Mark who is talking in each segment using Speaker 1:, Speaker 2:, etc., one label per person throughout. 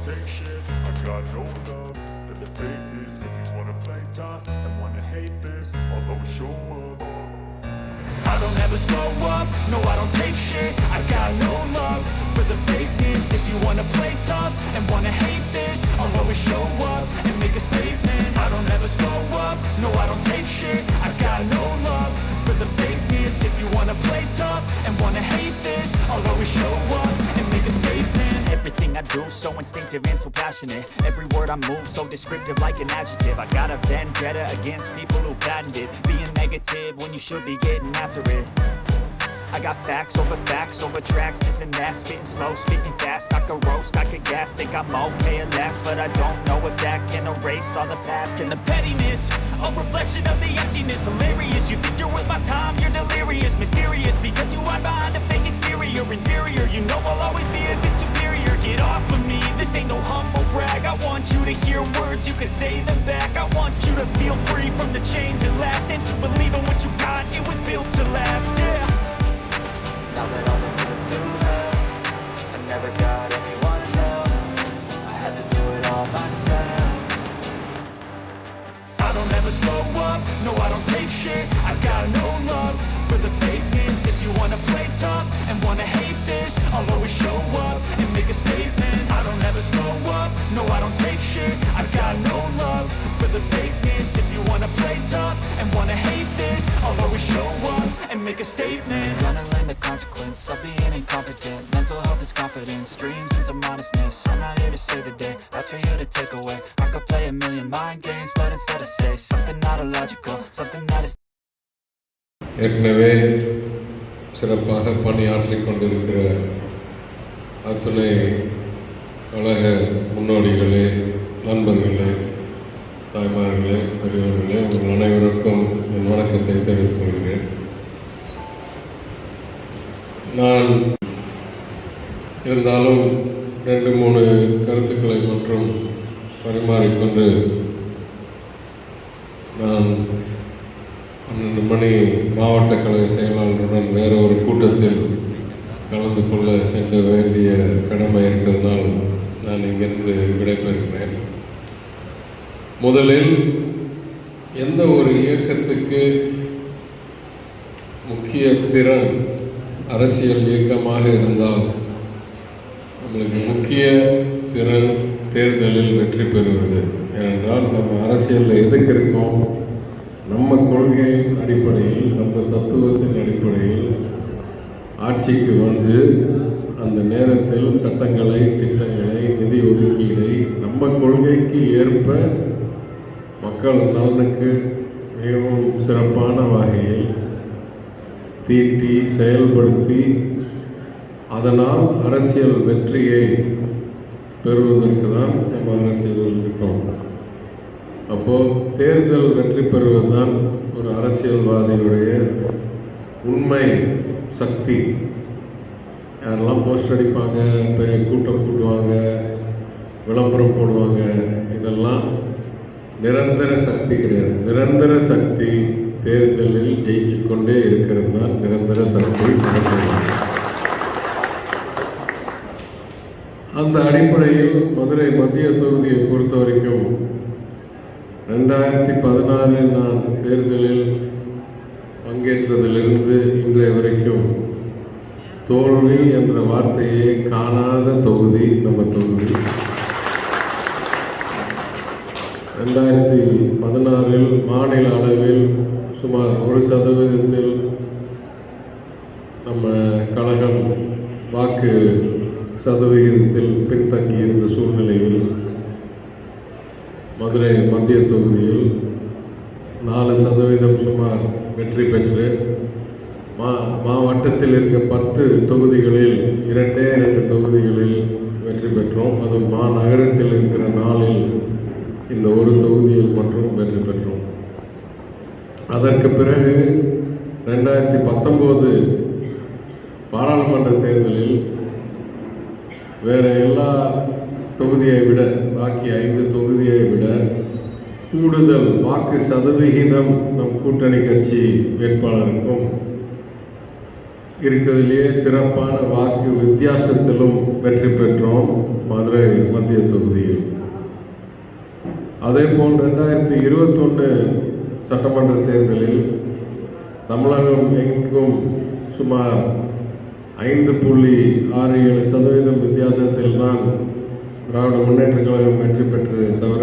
Speaker 1: take shit. I got no love for the fakeness. If you wanna play tough and wanna hate this, I'll always show up. I don't ever slow up, no I don't take shit. I got no love for the fakeness. If you wanna play tough and wanna hate this, I'll always show up and make a statement. I don't ever slow up, no I don't take shit. I got no love for the fakeness. If you wanna play tough and wanna hate this, I'll always show up and make a statement. Everything I do so instinctive and so passionate. Every word I move so descriptive like an adjective. I got a vendetta against people who patented being negative when you should be getting after it. I got facts over tracks, this and that. Spitting slow, speaking fast, I could roast, I could gas. Think I'm okay at last, but I don't know if that can erase all the past. And the pettiness, a reflection of the emptiness. Hilarious, you think you're worth my time, you're delirious. Mysterious, because you hide behind a fake exterior. Inferior, you know I'll always be a bit superior. Get off of me, this ain't no humble brag. I want you to hear words, you can say them back. I want you to feel free from the chains that last, and to believe in what you got, it was built to last, yeah.
Speaker 2: Now that I've been put through hell, I never got anyone's help. I had to do it all myself.
Speaker 1: I don't ever slow up, no I don't take shit. I got no love for the fakeness. If you wanna play tough and wanna hate this, I'll always show up and make a statement. I don't ever slow up, no I don't take shit. I got no love for the fakeness. If you wanna play tough and wanna hate this, I'll always show up and make a statement.
Speaker 2: Gonna learn the consequence of being incompetent. Mental health is confidence, dreams and some modestness. I'm not here to save the day, that's for you to take away. I could play a million mind games, but instead I say something not illogical, something that is.
Speaker 3: ஏற்கனவே சிறப்பாக பணியாற்றிக் கொண்டிருக்கிற அத்துணை கழக முன்னோடிகளே, நண்பர்களே, தாய்மார்களே, பெரியவர்களே, உங்கள் அனைவருக்கும் என் வணக்கத்தை தெரிவித்துக் கொள்கிறேன். நான் இருந்தாலும் 2-3 கருத்துக்களை மற்றும் பரிமாறிக்கொண்டு நான் 12 மணி மாவட்ட கழக செயலாளருடன் வேறு ஒரு கூட்டத்தில் கலந்து கொள்ள செல்ல வேண்டிய கடமை இருக்கிறதால் நான் இங்கிருந்து விடைபெறுகிறேன். முதலில் எந்த ஒரு இயக்கத்துக்கு முக்கிய திறன் அரசியல் இயக்கமாக இருந்தால் நம்மளுக்கு முக்கிய திறன் தேர்தலில் வெற்றி பெறுவது. ஏனென்றால் நம்ம அரசியலில் எதுக்கு இருக்கோம்? நம்ம கொள்கையின் அடிப்படையில், நம்ம தத்துவத்தின் அடிப்படையில் ஆட்சிக்கு வந்து அந்த நேரத்தில் சட்டங்களை, திட்டங்களை, நிதி ஒதுக்கீடை நம்ம கொள்கைக்கு ஏற்ப மக்கள் நலனுக்கு மிகவும் சிறப்பான வகையில் தீட்டி செயல்படுத்தி அதனால் அரசியல் வெற்றியை பெறுவதற்கு தான் நம்ம அரசியலில் இருக்கோம். அப்போது தேர்தல் வெற்றி பெறுவதுதான் ஒரு அரசியல்வாதியுடைய உண்மை சக்தி. யாரெல்லாம் போஸ்டர் அடிப்பாங்க, பெரிய கூட்டம் கூட்டுவாங்க, விளம்பரம் போடுவாங்க, இதெல்லாம் நிரந்தர சக்தி கிடையாது. நிரந்தர சக்தி தேர்தலில் ஜெயிச்சு கொண்டே இருக்கிறது தான் நிரந்தர சக்தி. அந்த அடிப்படையில் மதுரை மத்திய தொகுதியை பொறுத்த வரைக்கும் 2016 நான் தேர்தலில் பங்கேற்றதிலிருந்து இன்றைய வரைக்கும் தோல்வி என்ற வார்த்தையை காணாத தொகுதி நம்ம தொகுதி. 2016 மாநில அளவில் சுமார் 1% நம்ம கழகம் வாக்கு சதவிகிதத்தில் பின்தங்கியிருந்த சூழ்நிலையில் மதுரை மத்திய தொகுதியில் 4% சுமார் வெற்றி பெற்று மாவட்டத்தில் இருக்க 10 தொகுதிகளில் 2 தொகுதிகளில் வெற்றி பெற்றோம். அது மாநகரத்தில் இருக்கிற 4 இந்த ஒரு தொகுதியில் மட்டும் வெற்றி பெற்றோம். அதற்கு பிறகு 2019 பாராளுமன்ற தேர்தலில் வேறு எல்லா தொகுதியை விட, பாக்கி 5 தொகுதியை விட கூடுதல் வாக்கு சதவிகிதம் நம் கூட்டணி கட்சி வேட்பாளருக்கும் இருக்கிறதுலேயே சிறப்பான வாக்கு வித்தியாசத்திலும் வெற்றி பெற்றோம் மதுரை மத்திய தொகுதியில். அதேபோல் 2021 சட்டமன்ற தேர்தலில் தமிழகம் எங்கும் சுமார் 5.67% வித்தியாசத்தில் தான் திராவிட முன்னேற்ற கழகம் வெற்றி பெற்றதை தவிர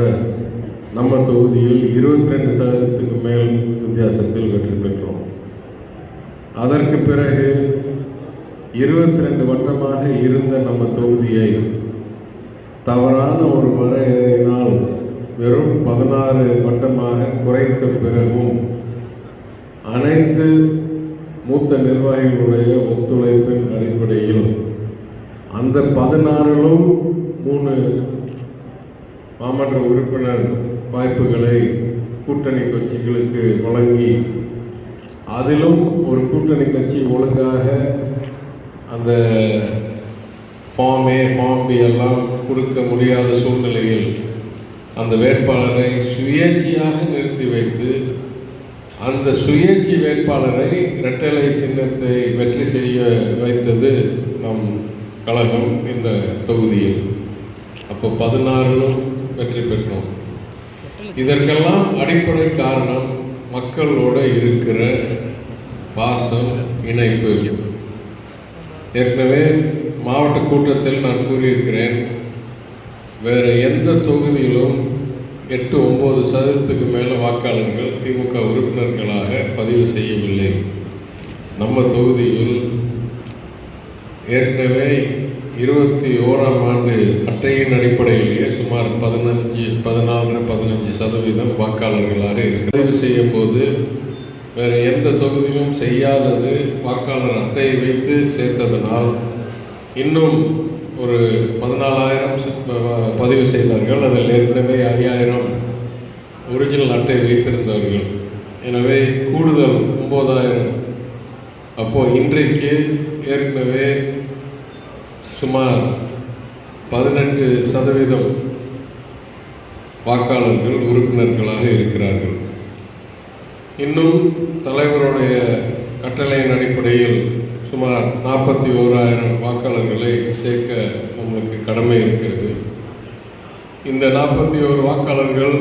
Speaker 3: நம்ம தொகுதியில் 22% மேல் வித்தியாசத்தில் வெற்றி பெற்றோம். அதற்கு பிறகு 22 வட்டமாக இருந்த நம்ம தொகுதியை தவறான ஒரு வரையறையினால் வெறும் 16 வட்டமாக குறைத்த பிறகும் அனைத்து மூத்த நிர்வாகிகளுடைய ஒத்துழைப்பின் அடிப்படையில் அந்த 16லும் 3 மாமன்ற உறுப்பினர் வாய்ப்புகளை கூட்டணி கட்சிகளுக்கு வழங்கி, அதிலும் ஒரு கூட்டணி கட்சி ஒழுங்காக அந்த ஃபார்ம் ஏ ஃபார்ம் பி எல்லாம் கொடுக்க முடியாத சூழ்நிலையில் அந்த வேட்பாளரை சுயேட்சையாக நிறுத்தி வைத்து அந்த சுயேட்சை வேட்பாளரை இரட்டை சின்னத்தை வெற்றி செய்ய வைத்தது நம் கழகம் இந்த தொகுதியில். அப்போ 16லும் வெற்றி பெற்றோம். இதற்கெல்லாம் அடிப்படை காரணம் மக்களோட இருக்கிற பாசம், இணைப்பு. ஏற்கனவே மாவட்ட கூட்டத்தில் நான் கூறியிருக்கிறேன், வேறு எந்த தொகுதியிலும் 8-9% மேலே வாக்காளர்கள் திமுக உறுப்பினர்களாக பதிவு செய்யவில்லை. நம்ம தொகுதியில் ஏற்கனவே 21ஆம் ஆண்டு அட்டையின் அடிப்படையிலேயே சுமார் 14-15% வாக்காளர்களாக பதிவு செய்யும் போது வேறு எந்த தொகுதியிலும் செய்யாதது வாக்காளர் அட்டையை வைத்து சேர்த்ததனால் இன்னும் ஒரு 14,000 பதிவு செய்தார்கள். அதில் ஏற்கனவே 5,000 ஒரிஜினல் அட்டை வைத்திருந்தார்கள். எனவே கூடுதல் 9,000. அப்போது இன்றைக்கு ஏற்கனவே சுமார் 18% வாக்காளர்கள் உறுப்பினர்களாக இருக்கிறார்கள். இன்னும் தலைவருடைய கட்டளையின் அடிப்படையில் சுமார் 41,000 வாக்காளர்களை சேர்க்க நம்மளுக்கு கடமை இருக்கிறது. இந்த 41 வாக்காளர்கள்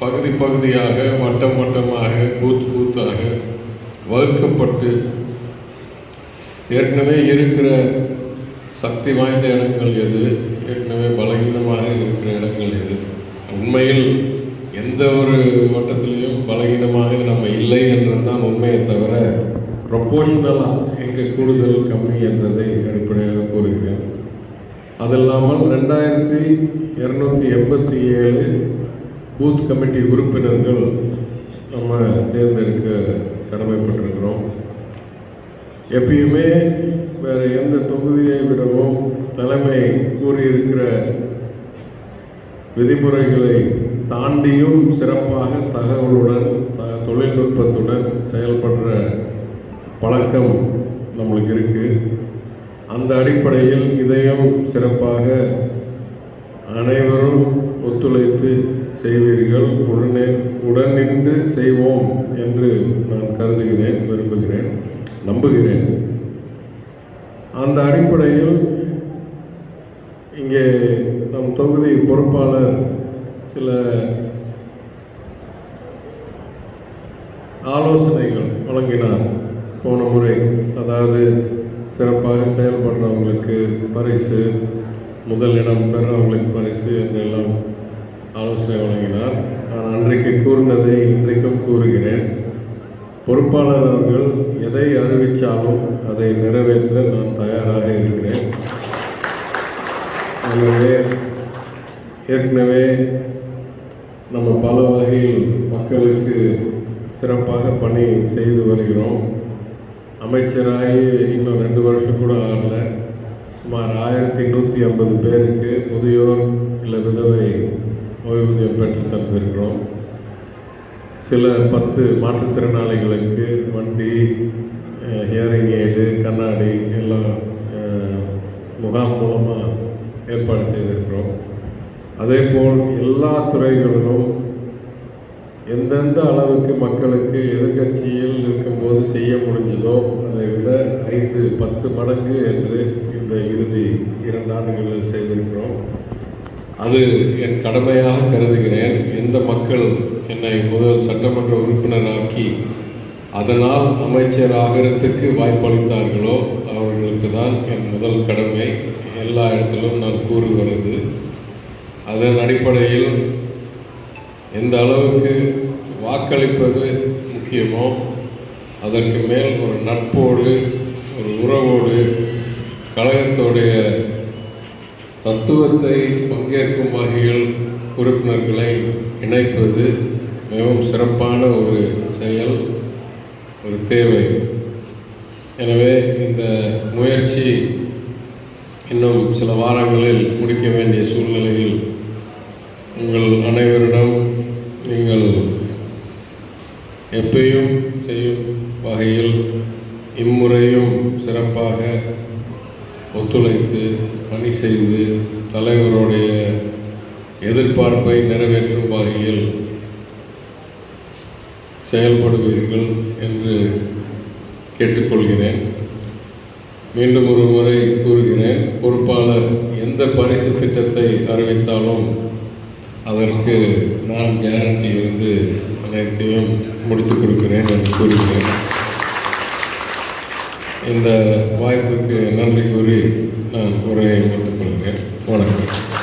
Speaker 3: பகுதி பகுதியாக, வட்டம் வட்டமாக, பூத் பூத்தாக வகுக்கப்பட்டு ஏற்கனவே இருக்கிற சக்தி வாய்ந்த இடங்கள் எது, ஏற்கனவே பலகீனமாக இருக்கிற இடங்கள் எது. உண்மையில் எந்த ஒரு வட்டத்திலையும் பலகீனமாக நம்ம இல்லை என்றதான் உண்மையை தவிர ப்ரொபோஷனலாக எங்கே கூடுதல் கம்மி என்பதை அடிப்படையாக கூறுகிறேன். அது இல்லாமல் 2,287 பூத் கமிட்டி உறுப்பினர்கள் நம்ம தேர்ந்தெடுக்க கடமைப்பட்டிருக்கிறோம். எப்பயுமே வேறு எந்த தொகுதியை விடவும் தலைமை கூறியிருக்கிற விதிமுறைகளை தாண்டியும் சிறப்பாக தகவலுடன் தொழில்நுட்பத்துடன் செயல்படுற பழக்கம் நம்மளுக்கு இருக்குது. அந்த அடிப்படையில் இதையும் சிறப்பாக அனைவரும் ஒத்துழைத்து செய்வீர்கள், உடனின்று செய்வோம் என்று நான் கருதுகிறேன், விரும்புகிறேன், நம்புகிறேன். அந்த அடிப்படையில் இங்கே நம் தொகுதி பொறுப்பாளர் சில ஆலோசனைகள் வழங்கினார் போன முறை. அதாவது சிறப்பாக செயல்படுறவங்களுக்கு பரிசு, முதல் இடம் பெறவங்களுக்கு பரிசு என்றெல்லாம் ஆலோசனை வழங்கினார். நான் அன்றைக்கு கூறினதை இன்றைக்கும் கூறுகிறேன். பொறுப்பாளர் அவர்கள் எதை அறிவித்தாலும் அதை நிறைவேற்ற நான் தயாராக இருக்கிறேன். எனவே ஏற்கனவே நம்ம பல வகையில் மக்களுக்கு சிறப்பாக பணி செய்து வருகிறோம். அமைச்சராகி இன்னும் 2 வருஷம் கூட ஆகல. சுமார் 1,150 பேருக்கு முதியோர் இல்லை விதவை ஓய்வூதியம் பெற்று தந்திருக்கிறோம். சில 10 மாற்றுத்திறனாளிகளுக்கு வண்டி, ஹியரிங் எய்டு, கண்ணாடி எல்லாம் முகாம் மூலமாக ஏற்பாடு செய்திருக்கிறோம். அதேபோல் எல்லா துறைகளிலும் எந்தெந்த அளவுக்கு மக்களுக்கு எதிர்கட்சியில் இருக்கும்போது செய்ய முடிஞ்சதோ அதை விட 5-10 மடங்கு என்று இந்த இறுதி 2 ஆண்டுகளில் செய்திருக்கிறோம். அது என் கடமையாக கருதுகிறேன். எந்த மக்கள் என்னை முதல் சட்டமன்ற உறுப்பினராக்கி அதனால் அமைச்சர் ஆகிறதுக்கு வாய்ப்பளித்தார்களோ அவர்களுக்கு தான் என் முதல் கடமை. எல்லா இடத்திலும் நான் கூறி வருது. அதன் அடிப்படையில் எந்த அளவுக்கு வாக்களிப்பது முக்கியமோ அதற்கு மேல் ஒரு நட்போடு, ஒரு உறவோடு, கழகத்துடைய தத்துவத்தை பங்கேற்கும் வகையில் உறுப்பினர்களை இணைப்பது மிகவும் சிறப்பான ஒரு செயல், ஒரு தேவை. எனவே இந்த முயற்சி இன்னும் சில வாரங்களில் முடிக்க வேண்டிய சூழ்நிலையில் உங்கள் அனைவரிடம் நீங்கள் எப்பயும் செய்யும் வகையில் இம்முறையும் சிறப்பாக ஒத்துழைத்து பணி செய்து தலைவருடைய எதிர்பார்ப்பை நிறைவேற்றும் வகையில் செயல்படுவீர்கள் என்று கேட்டுக்கொள்கிறேன். மீண்டும் ஒரு முறை கூறுகிறேன், பொறுப்பாளர் எந்த பரிசு திட்டத்தை அறிவித்தாலும் அதற்கு நான் கேரண்டி இருந்து அனைத்தையும் முடித்துக் கொடுக்கிறேன் என்று கூறுகிறேன். இந்த வாய்ப்புக்கு நன்றி கூறி நான் உரையை முடித்துக் கொள்கிறேன். வணக்கம்.